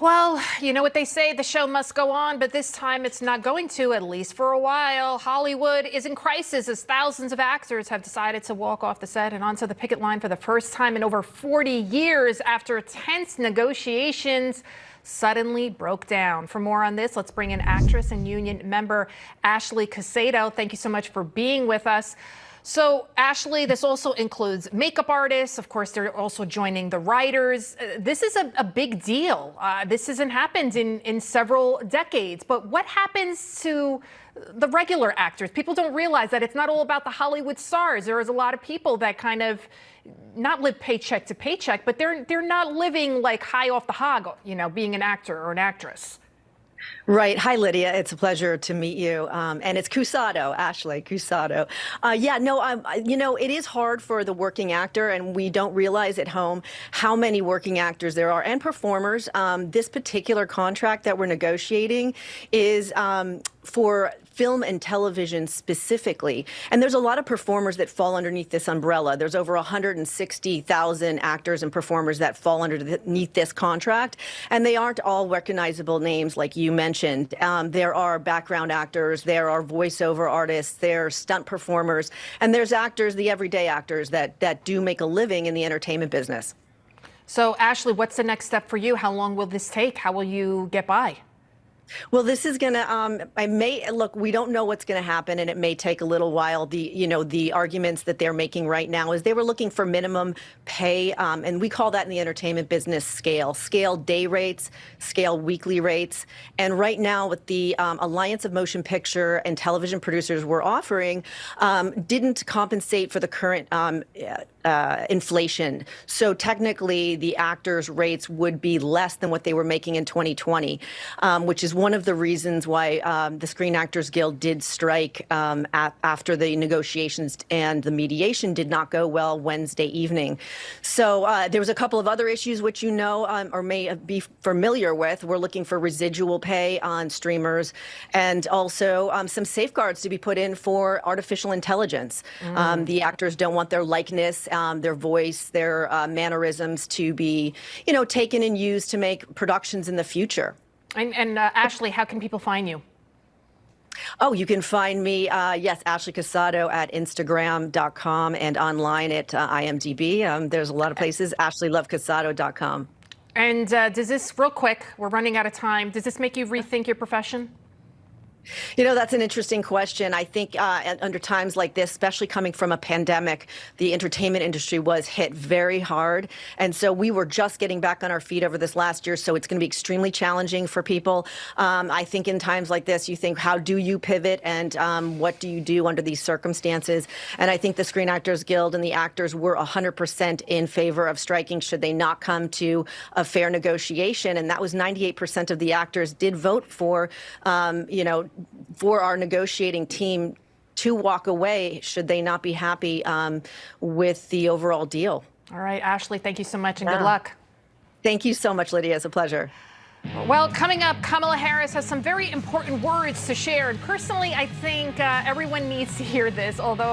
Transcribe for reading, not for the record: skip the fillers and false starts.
Well, you know what they say, the show must go on, but this time it's not going to, at least for a while. Hollywood is in crisis as thousands of actors have decided to walk off the set and onto the picket line for the first time in over 40 years after tense negotiations suddenly broke down. For more on this, let's bring in actress and union member Ashley Cusato. Thank you so much for being with us. So, Ashley, this also includes makeup artists. Of course, they're also joining the writers. This is a big deal. This hasn't happened in several decades. But what happens to the regular actors? People don't realize that it's not all about the Hollywood stars. There is a lot of people that kind of not live paycheck to paycheck, but they're not living like high off the hog, you know, being an actor or an actress. Right. Hi, Lydia. It's a pleasure to meet you. And it's Cusato, Ashley Cusato. It is hard for the working actor, and we don't realize at home how many working actors there are and performers. This particular contract that we're negotiating is for film and television specifically. And there's a lot of performers that fall underneath this umbrella. There's over 160,000 actors and performers that fall underneath this contract. And they aren't all recognizable names like you mentioned. There are background actors, there are voiceover artists, there are stunt performers, and there's actors, the everyday actors that do make a living in the entertainment business. So, Ashley, what's the next step for you? How long will this take? How will you get by? Well, this is going to, look, we don't know what's going to happen, and it may take a little while. The arguments that they're making right now is they were looking for minimum pay, and we call that in the entertainment business scale day rates, scale weekly rates. And right now what the Alliance of Motion Picture and Television Producers were offering didn't compensate for the current inflation. So technically the actors' rates would be less than what they were making in 2020, which is one of the reasons why the Screen Actors Guild did strike after the negotiations and the mediation did not go well Wednesday evening. So there was a couple of other issues which you know or may be familiar with. We're looking for residual pay on streamers and also some safeguards to be put in for artificial intelligence. The actors don't want their likeness, their voice, their mannerisms to be, taken and used to make productions in the future. And Ashley, how can people find you? Oh, you can find me, yes, Ashley Cusato at Instagram.com and online at IMDb. There's a lot of places, AshleyLoveCusato.com. And does this, real quick, we're running out of time, does this make you rethink your profession? That's an interesting question. I think under times like this, especially coming from a pandemic, the entertainment industry was hit very hard. And so we were just getting back on our feet over this last year. So it's going to be extremely challenging for people. I think in times like this, you think, how do you pivot and what do you do under these circumstances? And I think the Screen Actors Guild and the actors were 100% in favor of striking should they not come to a fair negotiation. And that was 98% of the actors did vote for, for our negotiating team to walk away should they not be happy with the overall deal. All right, Ashley, thank you so much and good luck. Thank you so much, Lydia. It's a pleasure. Well, coming up, Kamala Harris has some very important words to share. And personally, I think everyone needs to hear this, although